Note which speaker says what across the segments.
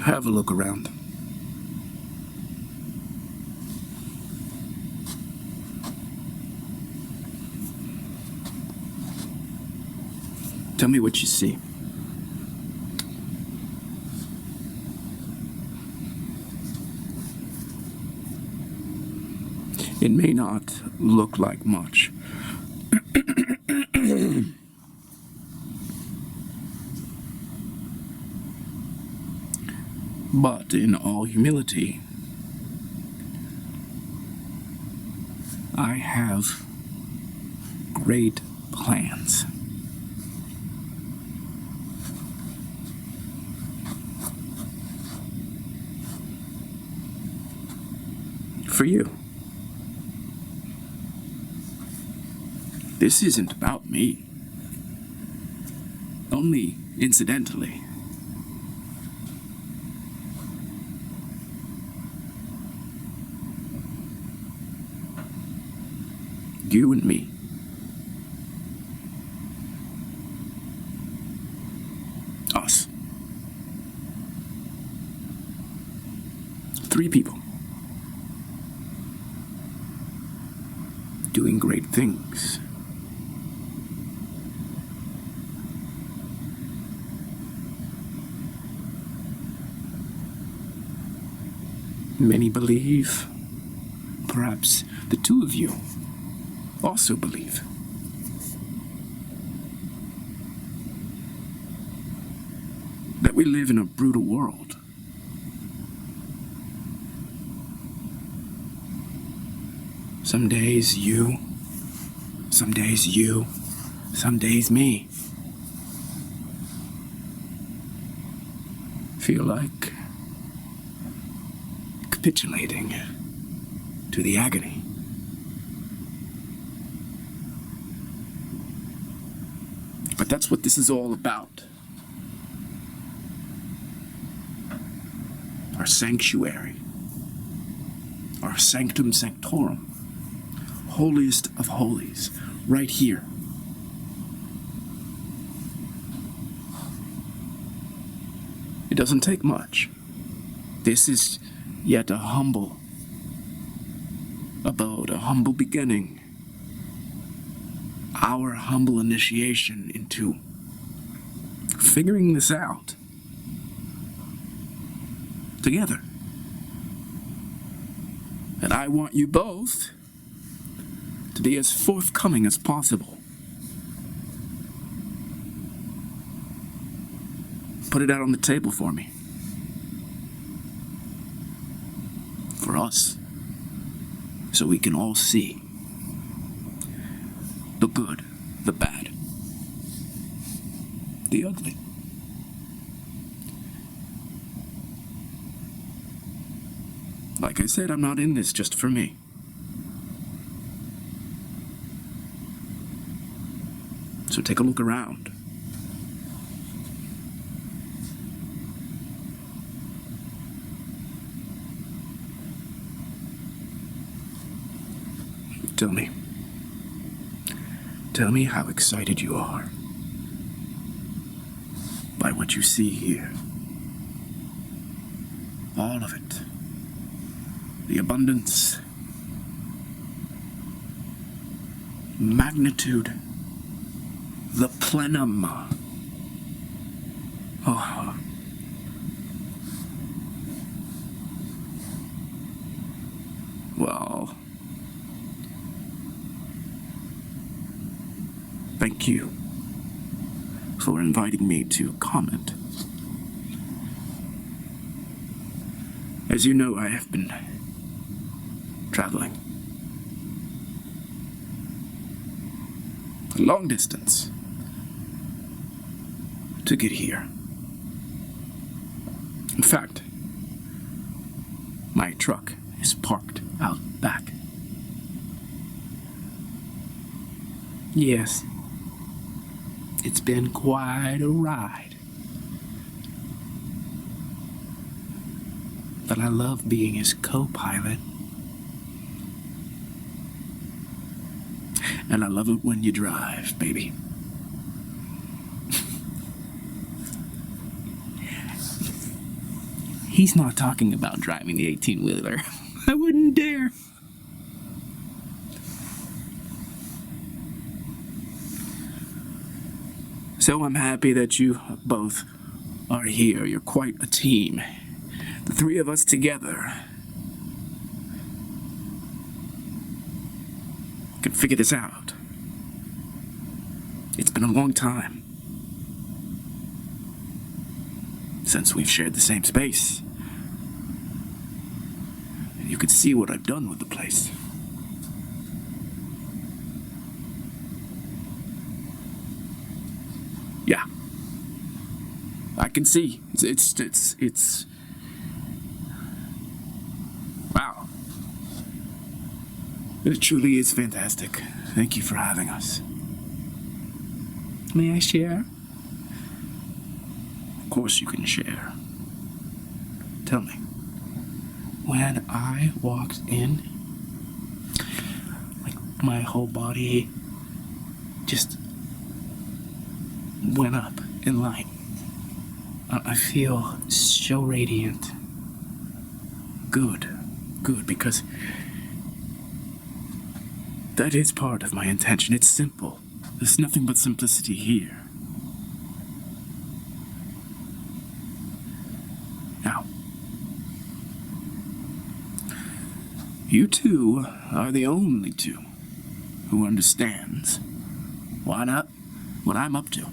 Speaker 1: Have a look around. Tell me what you see. It may not look like much. But in all humility, I have great plans. For you. This isn't about me. Only incidentally. You and me. Us. 3 people. Doing great things. Many believe, perhaps the 2 of you also believe. That we live in a brutal world. Some days you, some days you, some days me. Feel like capitulating to the agony. But that's what this is all about. Our sanctuary. Our sanctum sanctorum. Holiest of holies. Right here. It doesn't take much. This is yet a humble abode, a humble beginning. Our humble initiation into figuring this out together. And I want you both to be as forthcoming as possible. Put it out on the table for me. For us. So we can all see the good, the bad, the ugly. Like I said, I'm not in this just for me. So take a look around. Tell me how excited you are by what you see here. All of it. The abundance, magnitude, the plenum. Oh. Well, thank you for inviting me to comment. As you know, I have been traveling. A long distance to get here. In fact, my truck is parked out back. Yes, it's been quite a ride. But I love being his co-pilot. And I love it when you drive, baby. He's not talking about driving the 18-wheeler. I wouldn't dare. So I'm happy that you both are here. You're quite a team. The three of us together can figure this out. It's been a long time since we've shared the same space. And you can see what I've done with the place. Yeah. I can see. It's wow. It truly is fantastic. Thank you for having us. May I share? Of course you can share. Tell me. When I walked in, like my whole body just went up in light. I feel so radiant. Good, because that is part of my intention. It's simple. There's nothing but simplicity here. Now, you two are the only two who understands what I'm up to.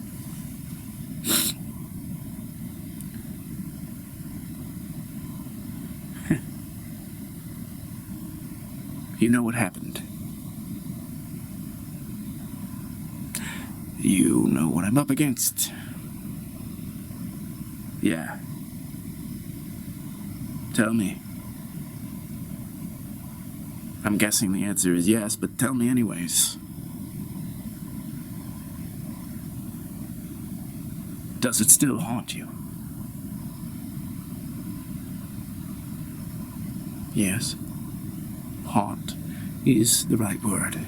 Speaker 1: You know what happened. You know what I'm up against. Yeah. Tell me. I'm guessing the answer is yes, but tell me anyways. Does it still haunt you? Yes. Haunt is the right word.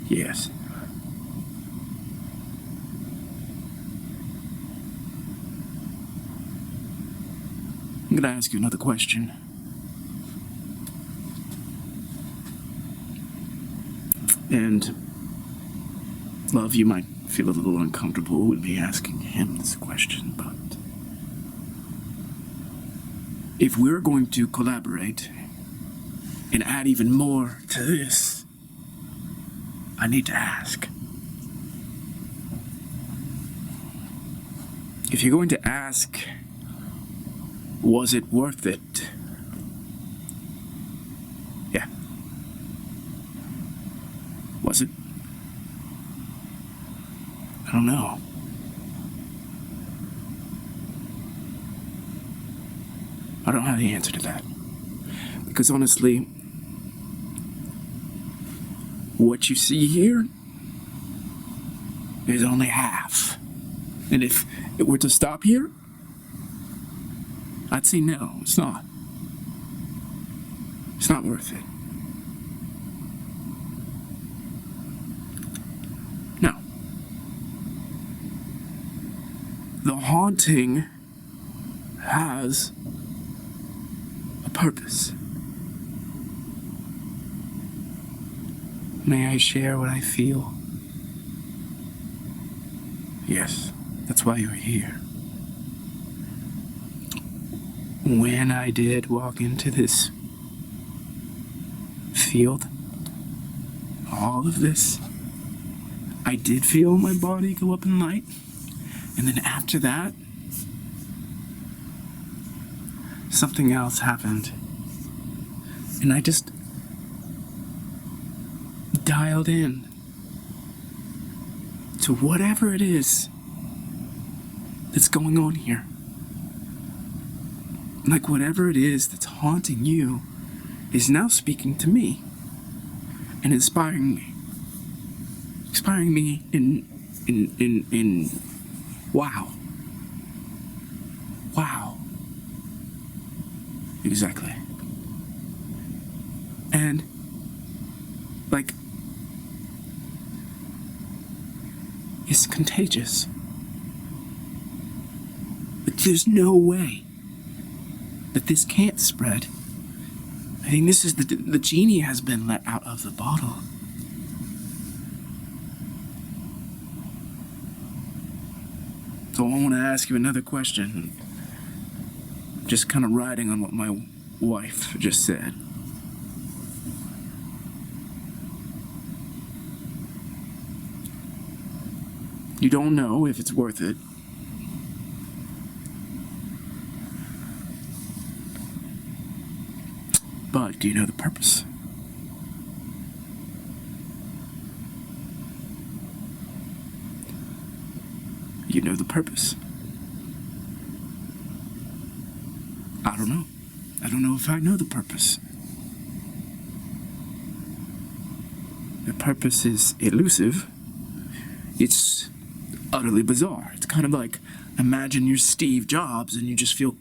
Speaker 1: Yes. I'm gonna ask you another question. And, love, you might feel a little uncomfortable with me asking him this question, but if we're going to collaborate and add even more to this, I need to ask. If you're going to ask, was it worth it? Yeah. Was it? I don't know. I don't have the answer to that. Because honestly, what you see here is only half. And if it were to stop here, I'd say no, it's not. It's not worth it. No. The haunting has a purpose. May I share what I feel? Yes, that's why you're here. When I did walk into this field, all of this, I did feel my body go up in light. And then after that, something else happened. And I just dialed in to whatever it is that's going on here. Like whatever it is that's haunting you is now speaking to me and inspiring me. Inspiring me in wow. Wow. Exactly. And like it's contagious. But there's no way that this can't spread. I think this is the genie has been let out of the bottle. So I want to ask you another question. Just kind of riding on what my wife just said. You don't know if it's worth it. But do you know the purpose? You know the purpose. I don't know. I don't know if I know the purpose. The purpose is elusive. It's utterly bizarre. It's kind of like, imagine you're Steve Jobs and you just feel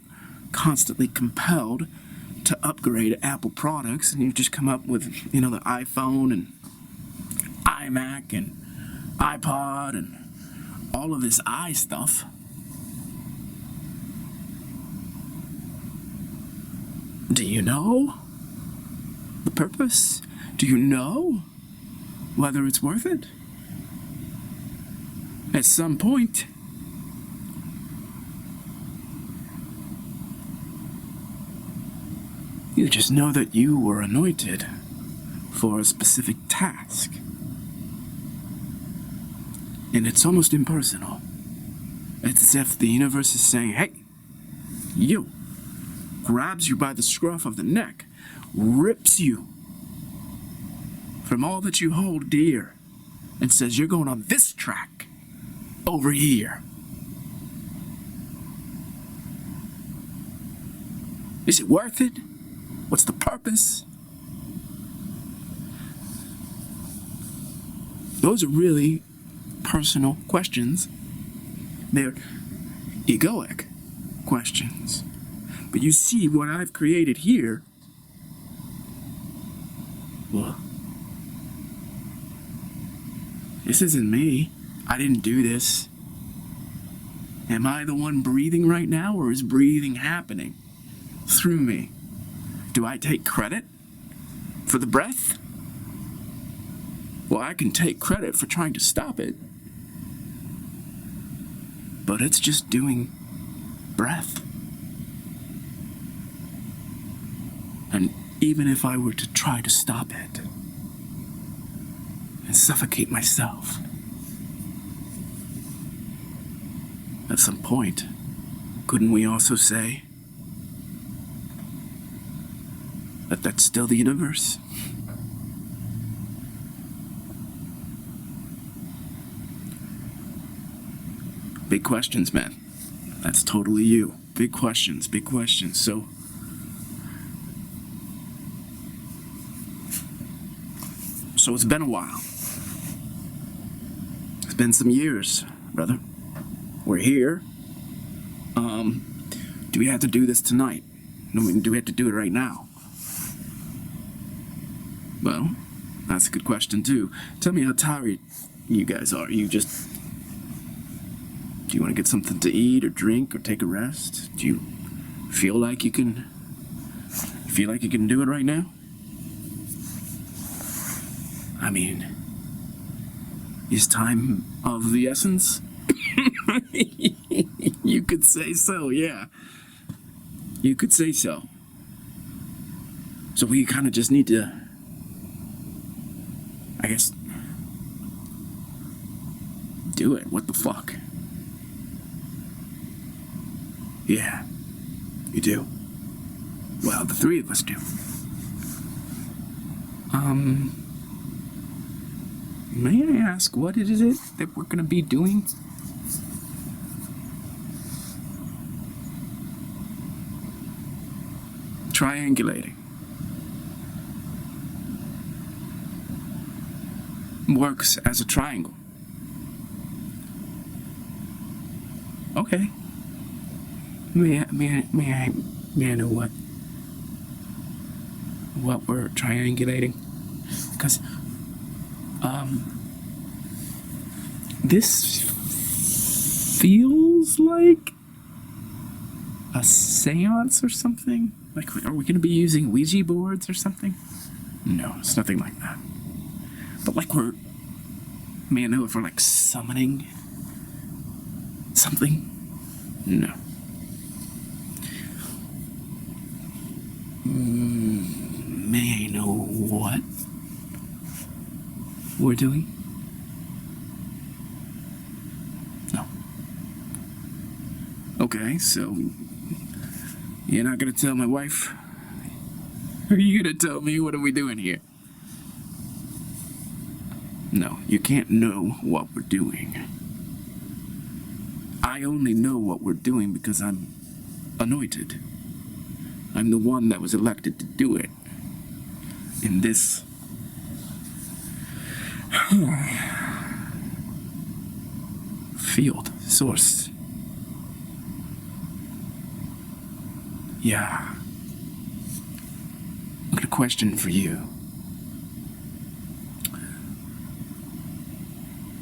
Speaker 1: constantly compelled to upgrade Apple products, and you just come up with, the iPhone and iMac and iPod and all of this i stuff. Do you know the purpose? Do you know whether it's worth it? At some point, you just know that you were anointed for a specific task. And it's almost impersonal. It's as if the universe is saying, hey, you, grabs you by the scruff of the neck, rips you from all that you hold dear, and says, you're going on this track over here. Is it worth it? What's the purpose? Those are really personal questions. They're egoic questions. But you see what I've created here. Well, this isn't me. I didn't do this. Am I the one breathing right now, or is breathing happening through me? Do I take credit for the breath? Well, I can take credit for trying to stop it. But it's just doing breath. And even if I were to try to stop it and suffocate myself, at some point, couldn't we also say that that's still the universe? Big questions, man. That's totally you. Big questions, big questions. So it's been a while. It's been some years, brother. We're here. Do we have to do this tonight? Do we have to do it right now? Well, that's a good question too. Tell me how tired you guys are. Do you want to get something to eat or drink or take a rest? Do you feel like you can do it right now? I mean, is time of the essence? You could say so, yeah. You could say so. So we kind of just need to, I guess, do it. What the fuck? Yeah, you do. Well, the three of us do. May I ask what it is that we're gonna be doing? Triangulating. Works as a triangle. Okay. May I know what we're triangulating? Because this feels like seance or something? Like, are we going to be using Ouija boards or something? No, it's nothing like that. But like may I know if we're like summoning something? No. May I know what we're doing? No. Okay, so you're not gonna tell my wife? Are you gonna tell me what are we doing here? No, you can't know what we're doing. I only know what we're doing because I'm anointed. I'm the one that was elected to do it. In this field, source. Yeah. I've got a question for you.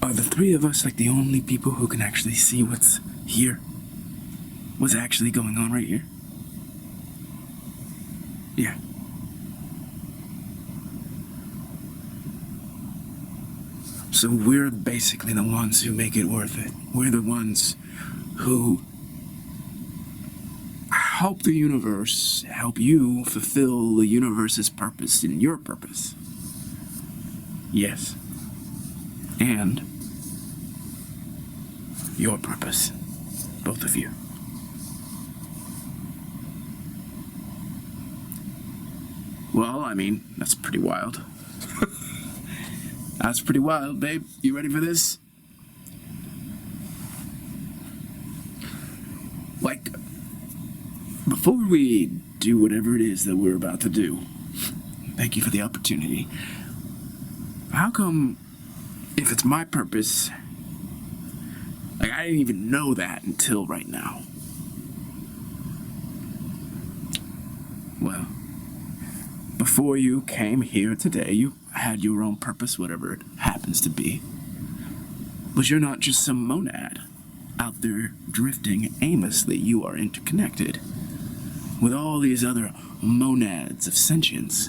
Speaker 1: Are the three of us like the only people who can actually see what's here? What's actually going on right here? Yeah. So we're basically the ones who make it worth it. We're the ones who help the universe, help you fulfill the universe's purpose and your purpose. Yes. And your purpose. Both of you. Well, I mean, that's pretty wild. That's pretty wild, babe. You ready for this? Like, before we do whatever it is that we're about to do, thank you for the opportunity. How come, if it's my purpose, like, I didn't even know that until right now? Well, before you came here today, you had your own purpose, whatever it happens to be. But you're not just some monad out there drifting aimlessly. You are interconnected with all these other monads of sentience.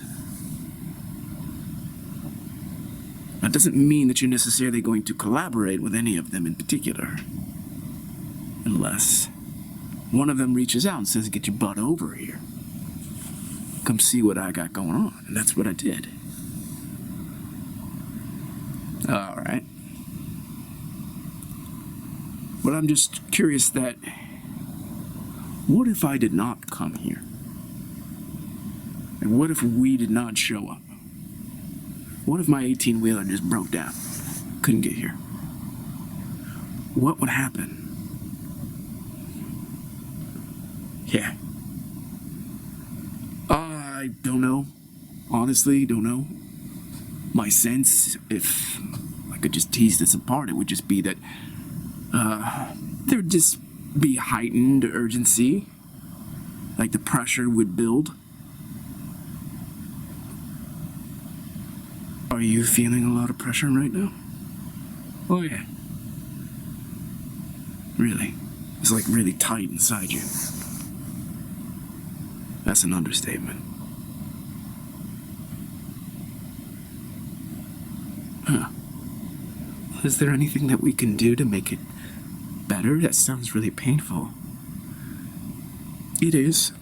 Speaker 1: That doesn't mean that you're necessarily going to collaborate with any of them in particular. Unless one of them reaches out and says, get your butt over here. Come see what I got going on. And that's what I did. Alright. But I'm just curious that, what if I did not come here? And what if we did not show up? What if my 18-wheeler just broke down? Couldn't get here? What would happen? Yeah. I don't know. Honestly, don't know. My sense, if I could just tease this apart, it would just be that there would just be heightened urgency. Like the pressure would build. Are you feeling a lot of pressure right now? Oh yeah. Really? It's like really tight inside you. That's an understatement. Huh. Is there anything that we can do to make it better? That sounds really painful. It is.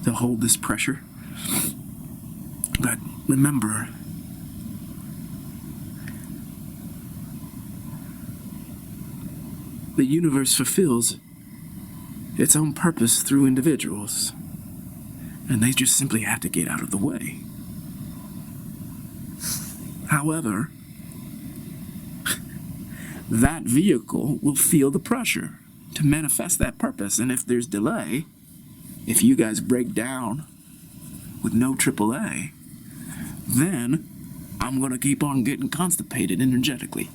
Speaker 1: To hold this pressure. But remember, the universe fulfills its own purpose through individuals. And they just simply have to get out of the way. However, that vehicle will feel the pressure to manifest that purpose. And if there's delay, if you guys break down with no AAA, then I'm going to keep on getting constipated energetically.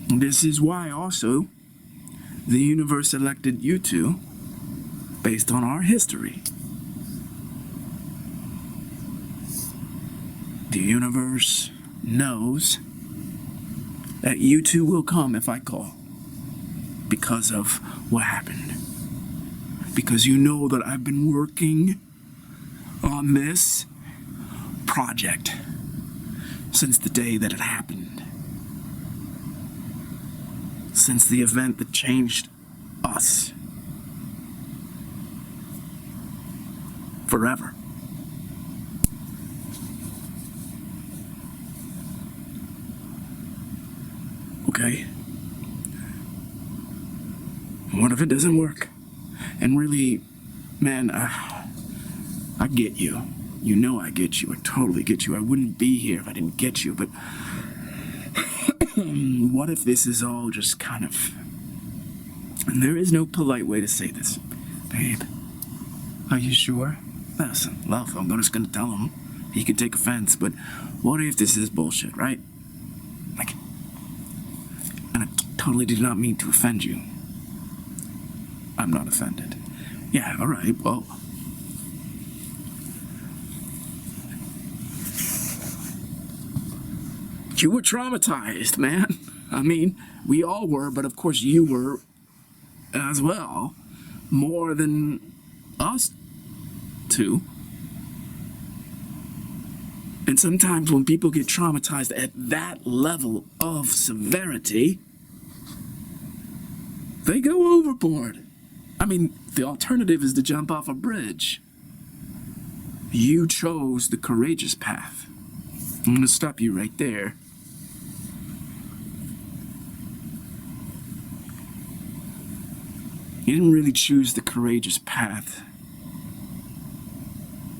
Speaker 1: This is why also the universe elected you two based on our history. The universe knows that you two will come if I call. because of what happened. Because you know that I've been working on this project since the day that it happened. Since the event that changed us. Forever. Okay? What if it doesn't work? And really, man, I get you. You know I get you. I totally get you. I wouldn't be here if I didn't get you, but what if this is all just kind of... And there is no polite way to say this. Babe, are you sure? Listen, love, I'm just gonna tell him. He could take offense, but what if this is bullshit, right? Like, and I totally did not mean to offend you. I'm not offended. Yeah, alright, well... You were traumatized, man. I mean, we all were, but of course you were as well. More than us two. And sometimes when people get traumatized at that level of severity, they go overboard. I mean, the alternative is to jump off a bridge. You chose the courageous path. I'm gonna stop you right there. You didn't really choose the courageous path,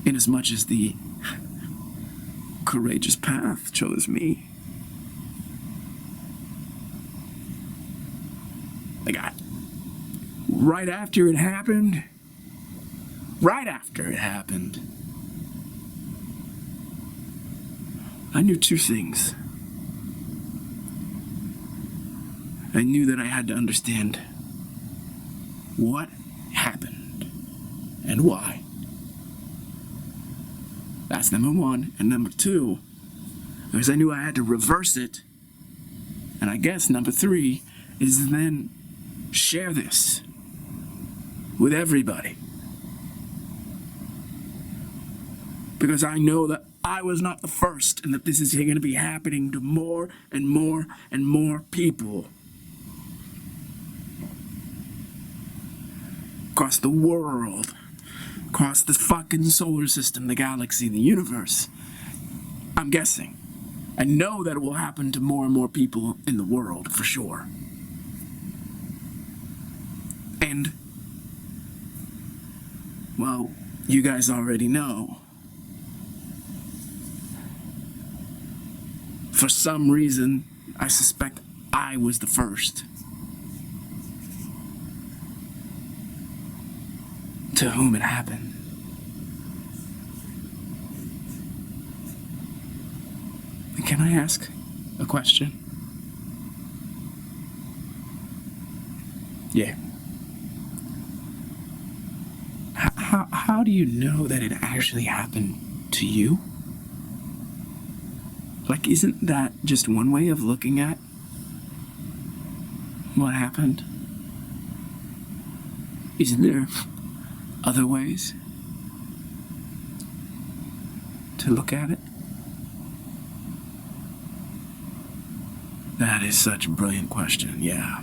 Speaker 1: in as much as the courageous path chose me. Like, right after it happened, I knew two things. I knew that I had to understand what happened and why. That's number one. And number two, because I knew I had to reverse it. And I guess number three is then share this with everybody. Because I know that I was not the first, and that this is going to be happening to more and more and more people. Across the world. Across the fucking solar system, the galaxy, the universe. I'm guessing. I know that it will happen to more and more people in the world, for sure. And, well, you guys already know. For some reason, I suspect I was the first. To whom it happened. Can I ask a question? Yeah. How do you know that it actually happened to you? Like, isn't that just one way of looking at what happened? Isn't there other ways to look at it? That is such a brilliant question, yeah.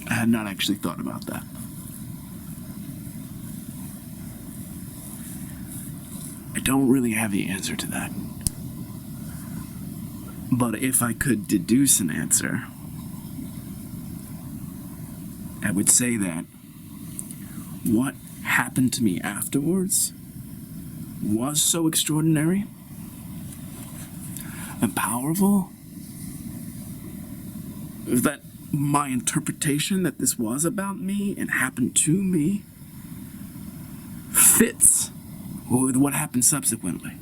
Speaker 1: I had not actually thought about that. I don't really have the answer to that. But if I could deduce an answer, I would say that what happened to me afterwards was so extraordinary and powerful that my interpretation that this was about me and happened to me fits with what happened subsequently.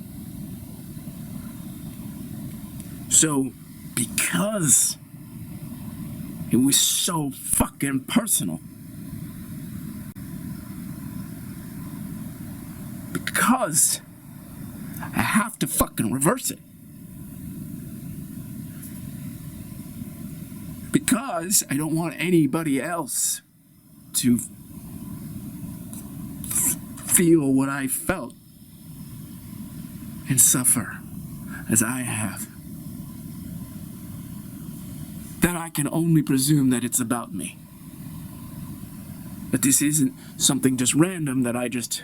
Speaker 1: So, because it was so fucking personal, because I have to fucking reverse it, Because I don't want anybody else to feel what I felt and suffer as I have. Then I can only presume that it's about me. That this isn't something just random that I just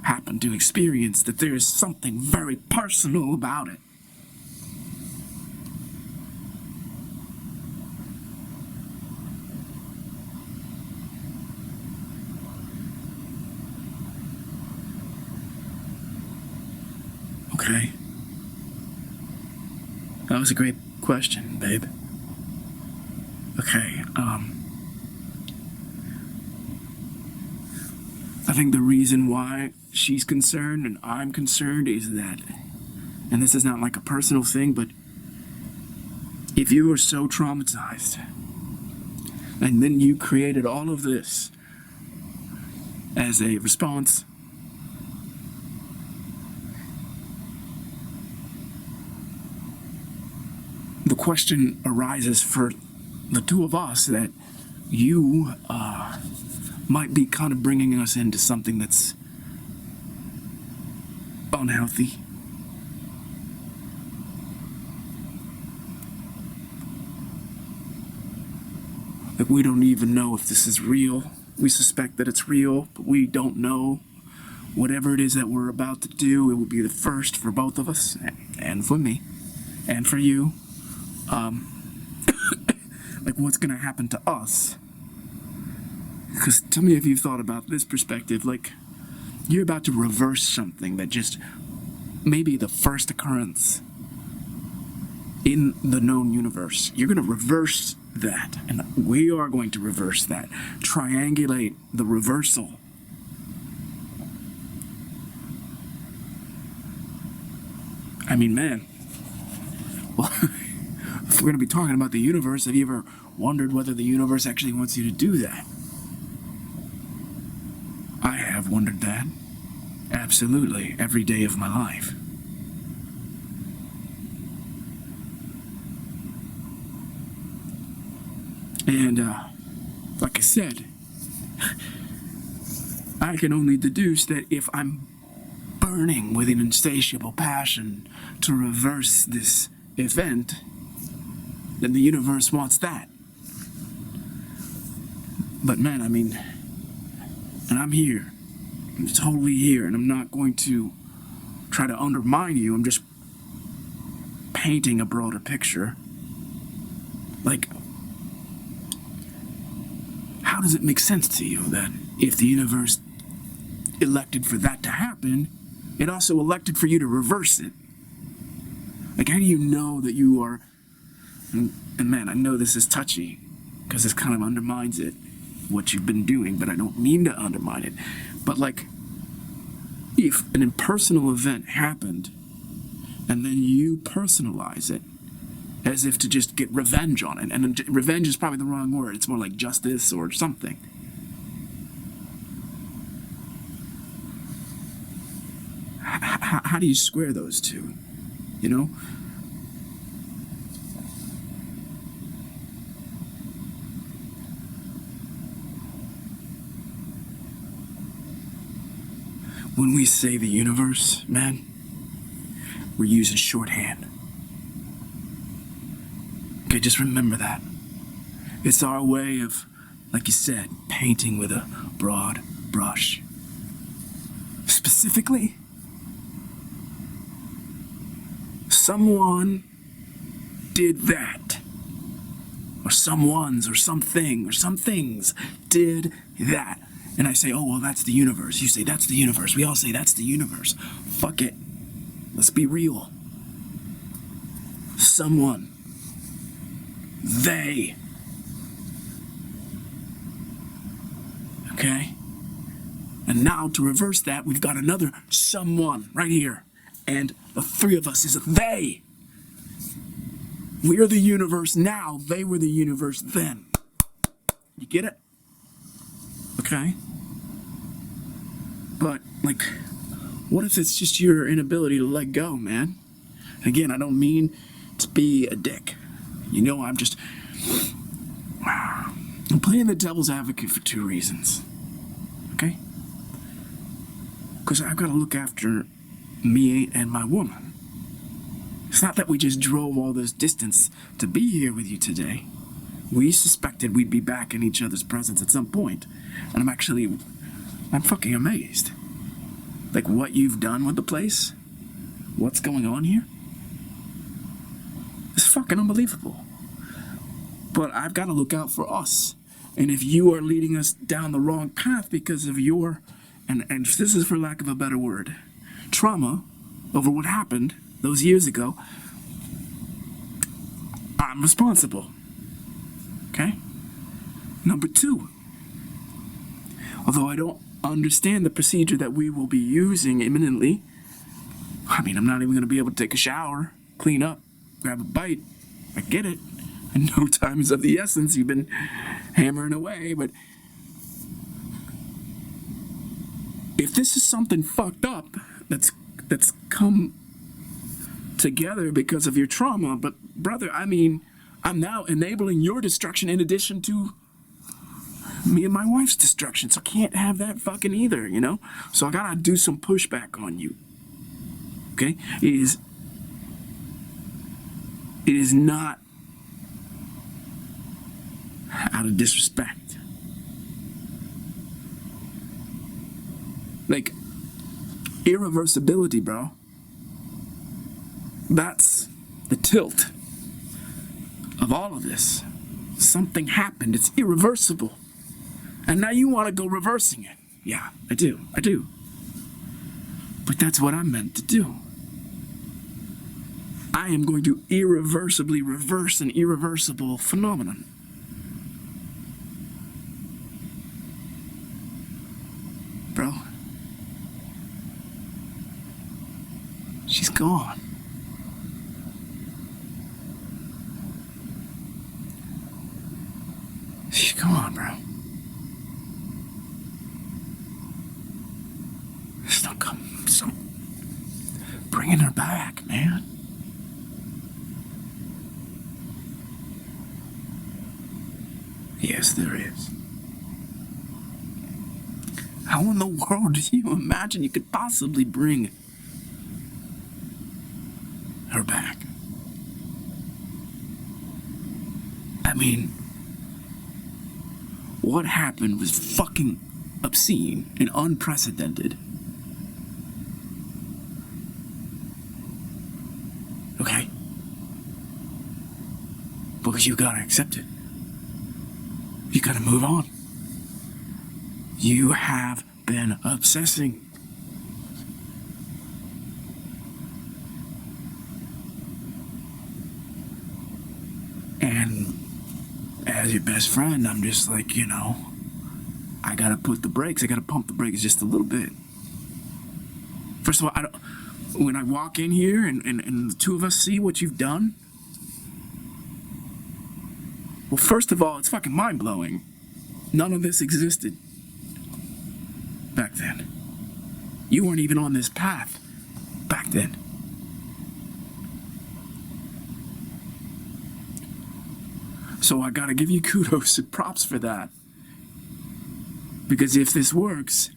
Speaker 1: happen to experience, that there is something very personal about it. Okay. That was a great question, babe. Okay, I think the reason why she's concerned and I'm concerned is that, and this is not like a personal thing, but if you were so traumatized and then you created all of this as a response, the question arises for the two of us that you might be kind of bringing us into something that's unhealthy. Like, we don't even know if this is real. We suspect that it's real, but we don't know. Whatever it is that we're about to do, it will be the first for both of us, and for me, and for you. Like, what's gonna happen to us? Because tell me if you've thought about this perspective, like, you're about to reverse something that just maybe the first occurrence in the known universe. You're gonna reverse that, and we are going to reverse that. Triangulate the reversal. I mean, man, well, if we're going to be talking about the universe, have you ever wondered whether the universe actually wants you to do that? I have wondered that. Absolutely, every day of my life. And, like I said, I can only deduce that if I'm burning with an insatiable passion to reverse this event, then the universe wants that. But man, I mean, and I'm here. I'm totally here, and I'm not going to try to undermine you. I'm just painting a broader picture. Like, how does it make sense to you that if the universe elected for that to happen, it also elected for you to reverse it? Like, how do you know that you are... And man, I know this is touchy, because this kind of undermines it, what you've been doing, but I don't mean to undermine it. But like, if an impersonal event happened, and then you personalize it, as if to just get revenge on it, and revenge is probably the wrong word, it's more like justice or something. How do you square those two, you know? When we say the universe, man, we're using shorthand. Okay, just remember that. It's our way of, like you said, painting with a broad brush. Specifically, someone did that. Or someone's, or something, or some things did that. And I say, oh, well, that's the universe. You say, that's the universe. We all say, that's the universe. Fuck it. Let's be real. Someone. They. Okay? And now, to reverse that, we've got another someone right here. And the three of us is a they. We're the universe now. They were the universe then. You get it? Okay? But, like, what if it's just your inability to let go, man? Again, I don't mean to be a dick. You know, I'm just I'm playing the devil's advocate for two reasons. Okay? Because I've got to look after me and my woman. It's not that we just drove all this distance to be here with you today. We suspected we'd be back in each other's presence at some point. And I'm fucking amazed. Like what you've done with the place, what's going on here. It's fucking unbelievable. But I've got to look out for us. And if you are leading us down the wrong path because of your, and this is for lack of a better word, trauma over what happened those years ago, I'm responsible. Okay? Number two, although I don't understand the procedure that we will be using imminently, I'm not even going to be able to take a shower, clean up, grab a bite. I get it. And no time is of the essence. You've been hammering away, but if this is something fucked up that's come together because of your trauma, but brother, I'm now enabling your destruction in addition to me and my wife's destruction, so I can't have that fucking either, you know? So I gotta do some pushback on you. Okay? It is not out of disrespect. Like, irreversibility, bro. That's the tilt of all of this. Something happened. It's irreversible. And now you want to go reversing it. Yeah, I do. But that's what I'm meant to do. I am going to irreversibly reverse an irreversible phenomenon. Bro. She's gone. She's gone, bro. So bringing her back, man. Yes, there is. How in the world do you imagine you could possibly bring her back? What happened was fucking obscene and unprecedented. Okay? But you gotta accept it. You gotta move on. You have been obsessing. And as your best friend, I'm just like, I gotta put the brakes. I gotta pump the brakes just a little bit. First of all, when I walk in here and the two of us see what you've done, well, first of all, it's fucking mind-blowing. None of this existed back then. You weren't even on this path back then. So I gotta give you kudos and props for that. Because if this works,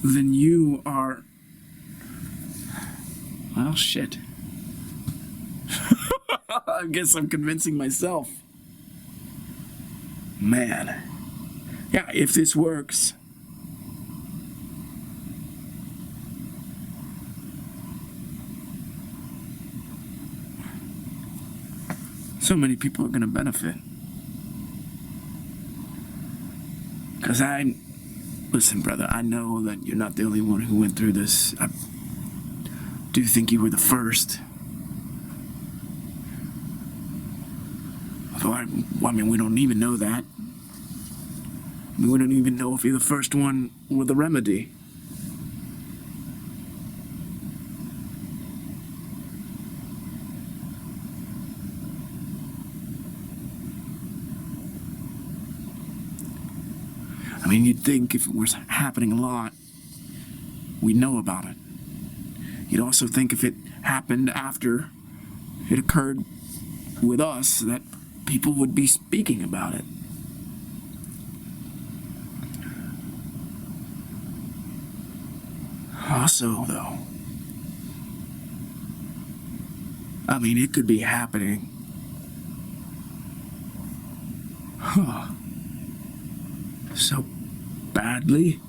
Speaker 1: then you are... Well, shit. I guess I'm convincing myself. Man. Yeah, if this works... so many people are going to benefit. Because listen, brother, I know that you're not the only one who went through this. I do think you were the first. Although, we don't even know that. We don't even know if you're the first one with a remedy. You'd think if it was happening a lot, we'd know about it. You'd also think if it happened after it occurred with us, that people would be speaking about it. Also, though, I mean, it could be happening. So badly.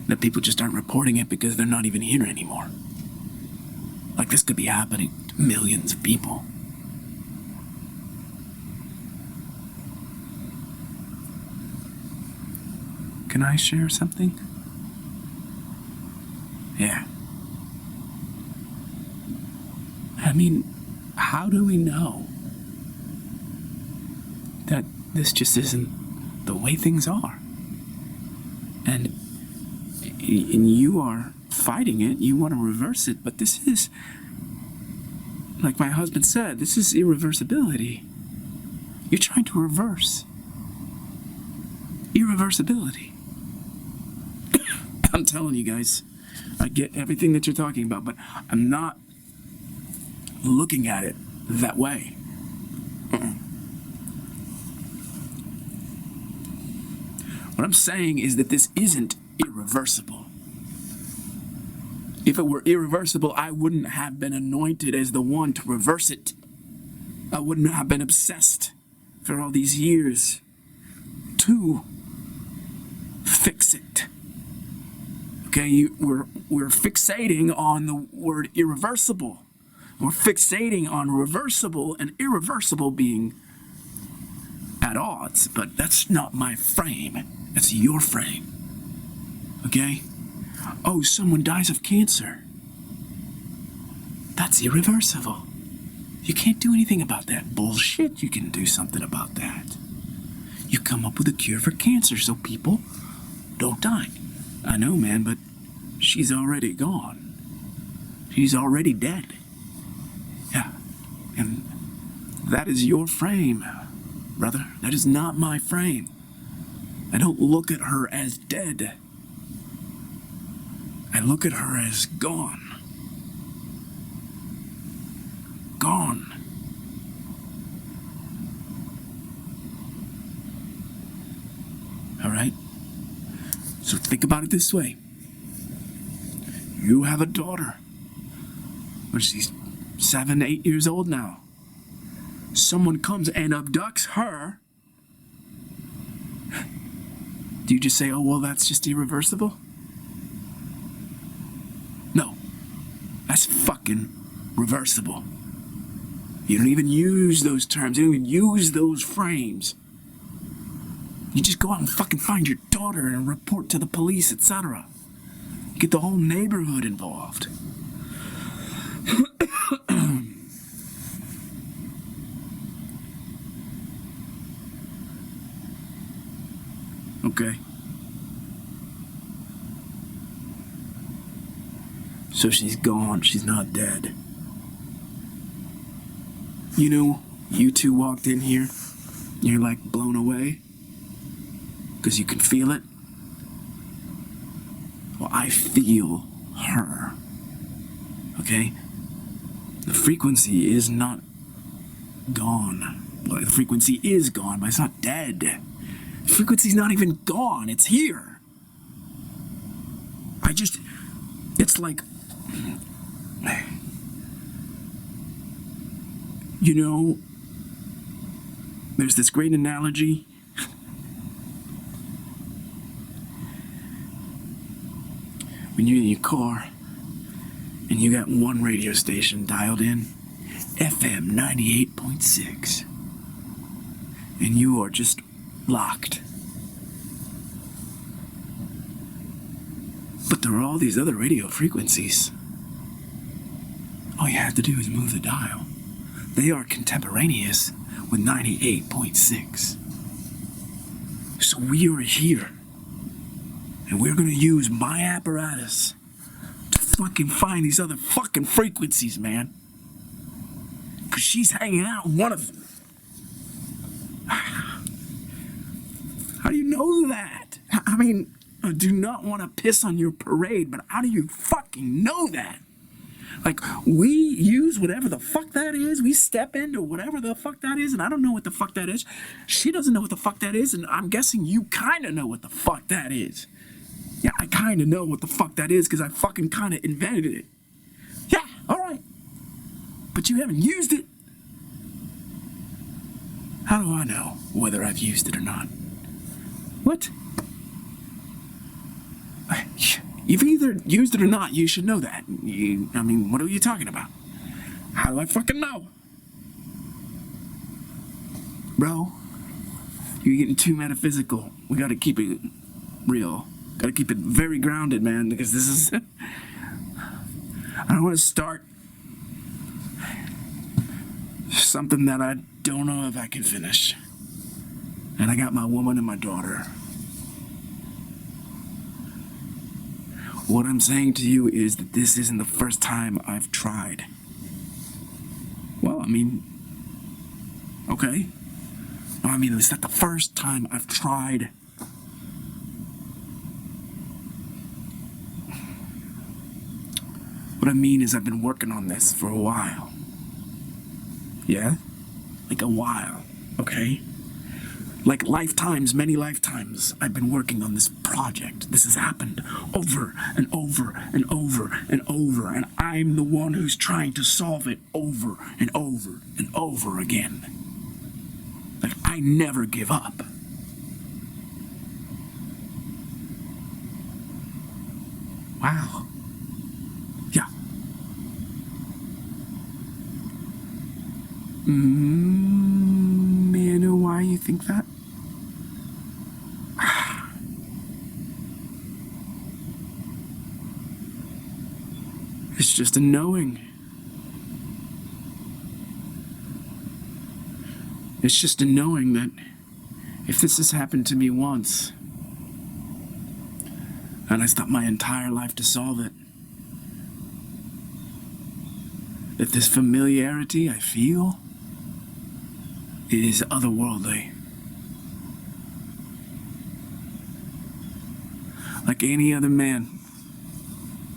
Speaker 1: That people just aren't reporting it because they're not even here anymore. Like, this could be happening to millions of people. Can I share something? Yeah. I mean, how do we know that this just isn't the way things are? And you are fighting it, you want to reverse it, but this is, like my husband said, this is irreversibility. You're trying to reverse irreversibility. I'm telling you guys, I get everything that you're talking about, but I'm not looking at it that way. What I'm saying is that this isn't irreversible. If it were irreversible, I wouldn't have been anointed as the one to reverse it. I wouldn't have been obsessed for all these years to fix it. Okay, we're fixating on the word irreversible. We're fixating on reversible and irreversible being at odds, but that's not my frame. That's your frame. Okay? Oh, someone dies of cancer. That's irreversible. You can't do anything about that bullshit. You can do something about that. You come up with a cure for cancer so people don't die. I know, man, but she's already gone. She's already dead. Yeah. And that is your frame, brother. That is not my frame. I don't look at her as dead. I look at her as gone. Gone. All right? So think about it this way. You have a daughter. Well, she's 7, 8 years old now. Someone comes and abducts her. Do you just say, oh, well, that's just irreversible? No. That's fucking reversible. You don't even use those terms. You don't even use those frames. You just go out and fucking find your daughter and report to the police, etc. Get the whole neighborhood involved. Okay. So she's gone. She's not dead. You know, you two walked in here. You're like blown away. Because you can feel it. Well, I feel her. Okay? The frequency is not gone. Well, the frequency is gone, but it's not dead. The frequency's not even gone. It's here. It's like, you know, there's this great analogy. When you're in your car and you got one radio station dialed in, FM 98.6, and you are just locked. But there are all these other radio frequencies. All you have to do is move the dial. They are contemporaneous with 98.6. So we are here. And we're gonna use my apparatus to fucking find these other fucking frequencies, man. Cause she's hanging out in one of them. How do you know that? I mean, I do not want to piss on your parade, but how do you fucking know that? Like, we use whatever the fuck that is. We step into whatever the fuck that is, and I don't know what the fuck that is. She doesn't know what the fuck that is, and I'm guessing you kind of know what the fuck that is. Yeah, I kind of know what the fuck that is because I fucking kind of invented it. Yeah, alright. But you haven't used it. How do I know whether I've used it or not? What? You've either used it or not. You should know that. I mean, what are you talking about? How do I fucking know? Bro, you're getting too metaphysical. We gotta keep it real. Gotta keep it very grounded, man, because this is... I don't want to start something that I don't know if I can finish. And I got my woman and my daughter. What I'm saying to you is that this isn't the first time I've tried. Well, I mean, okay. No, I mean, it's not the first time I've tried. What I mean is I've been working on this for a while. Yeah? Like a while, okay? Like lifetimes, many lifetimes, I've been working on this project. This has happened over and over and over and over, and I'm the one who's trying to solve it over and over and over again. Like, I never give up. Wow. Yeah. May I know why you think that? It's just a knowing. It's just a knowing that if this has happened to me once, and I stopped my entire life to solve it, that this familiarity I feel is otherworldly. Like any other man,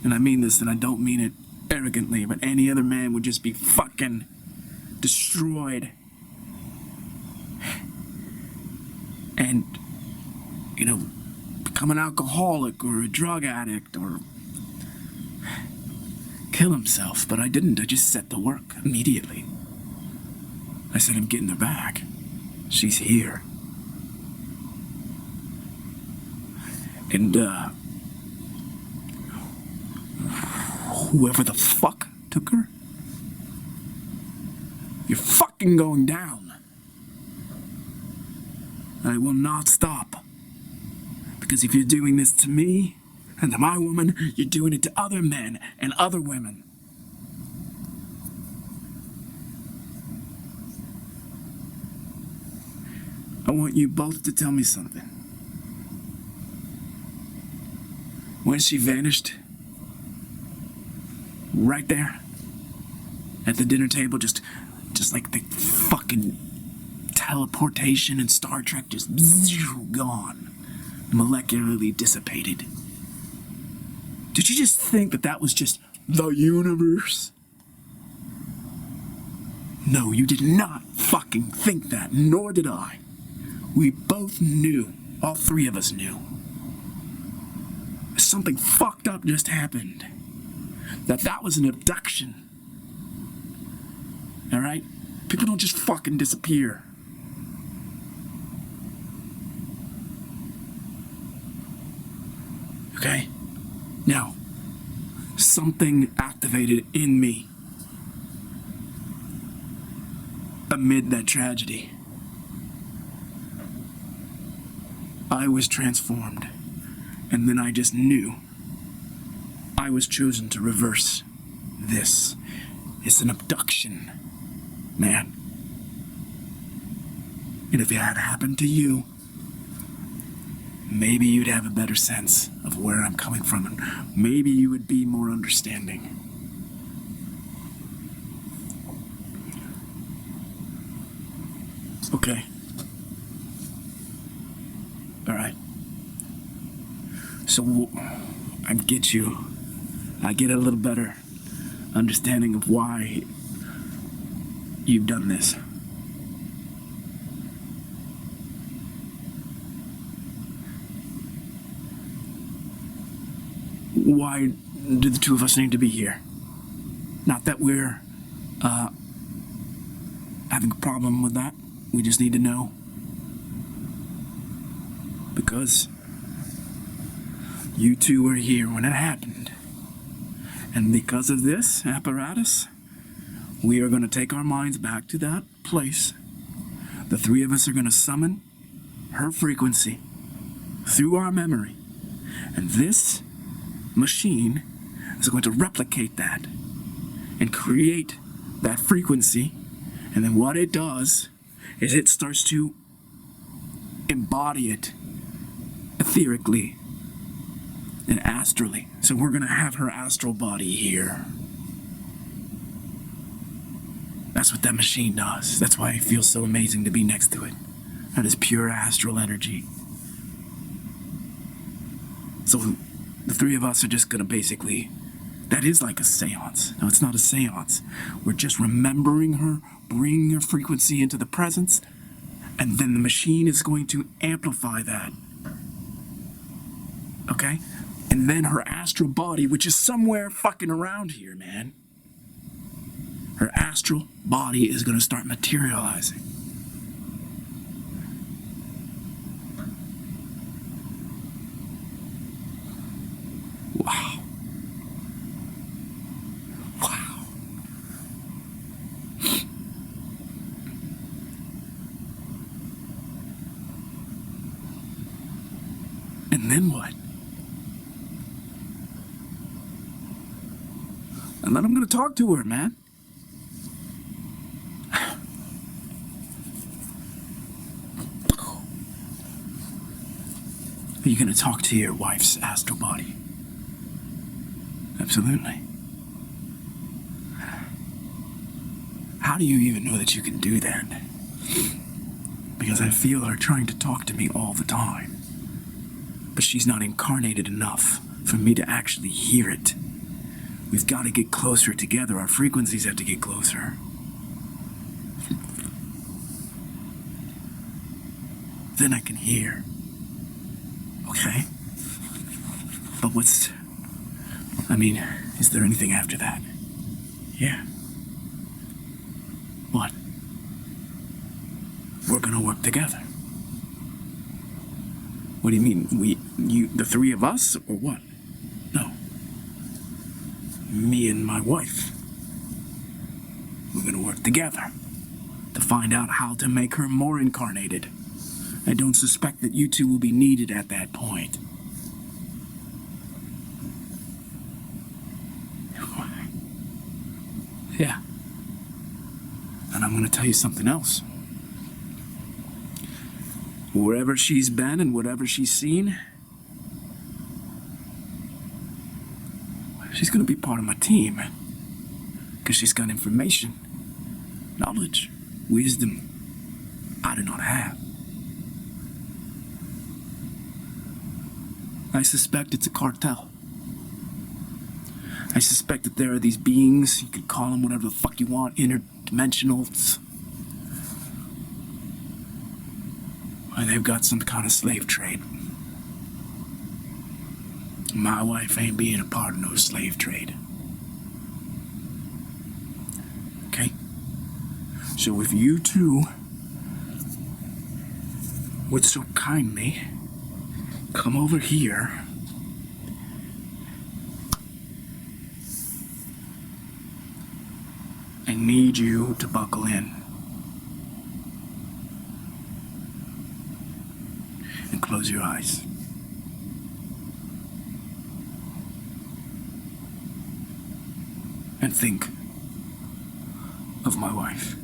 Speaker 1: and I mean this and I don't mean it arrogantly, but any other man would just be fucking destroyed. And, you know, become an alcoholic or a drug addict or kill himself, but I didn't. I just set to work immediately. I said, I'm getting her back. She's here. And, whoever the fuck took her, you're fucking going down. And I will not stop. Because if you're doing this to me and to my woman, you're doing it to other men and other women. I want you both to tell me something. When she vanished, right there, at the dinner table, just like the fucking teleportation in Star Trek, just gone, molecularly dissipated. Did you just think that that was just the universe? No, you did not fucking think that, nor did I. We both knew, all three of us knew, something fucked up just happened. That was an abduction. Alright? People don't just fucking disappear. Okay? Now, something activated in me amid that tragedy. I was transformed, and then I just knew I was chosen to reverse this. It's an abduction, man. And if it had happened to you, maybe you'd have a better sense of where I'm coming from, and maybe you would be more understanding. Okay. Alright. So, I get you. I get it a little better. understanding of why you've done this. Why do the two of us need to be here? Not that we're having a problem with that. We just need to know. Because you two were here when it happened. And because of this apparatus, we are going to take our minds back to that place. The three of us are going to summon her frequency through our memory. And this machine is going to replicate that and create that frequency. And then what it does is it starts to embody it etherically and astrally. So we're going to have her astral body here. That's what that machine does. That's why it feels so amazing to be next to it. That is pure astral energy. So the three of us are just going to basically... That is like a seance. No, it's not a seance. We're just remembering her, bringing her frequency into the presence, and then the machine is going to amplify that. Okay? And then her astral body, which is somewhere fucking around here, man. Her astral body is going to start materializing. Wow. Wow. And then what? And then I'm going to talk to her, man. Are you going to talk to your wife's astral body? Absolutely. How do you even know that you can do that? Because I feel her trying to talk to me all the time. But she's not incarnated enough for me to actually hear it. We've got to get closer together. Our frequencies have to get closer. Then I can hear. Okay? But is there anything after that? Yeah. What? We're gonna work together. What do you mean? The three of us, or what? No. Me and my wife. We're gonna work together to find out how to make her more incarnated. I don't suspect that you two will be needed at that point. Yeah. And I'm gonna tell you something else. Wherever she's been and whatever she's seen, she's gonna be part of my team. Because she's got information, knowledge, wisdom I do not have. I suspect it's a cartel. I suspect that there are these beings, you could call them whatever the fuck you want, interdimensionals. And they've got some kind of slave trade. My wife ain't being a part of no slave trade. Okay? So if you two would so kindly come over here, I need you to buckle in and close your eyes. And think of my wife.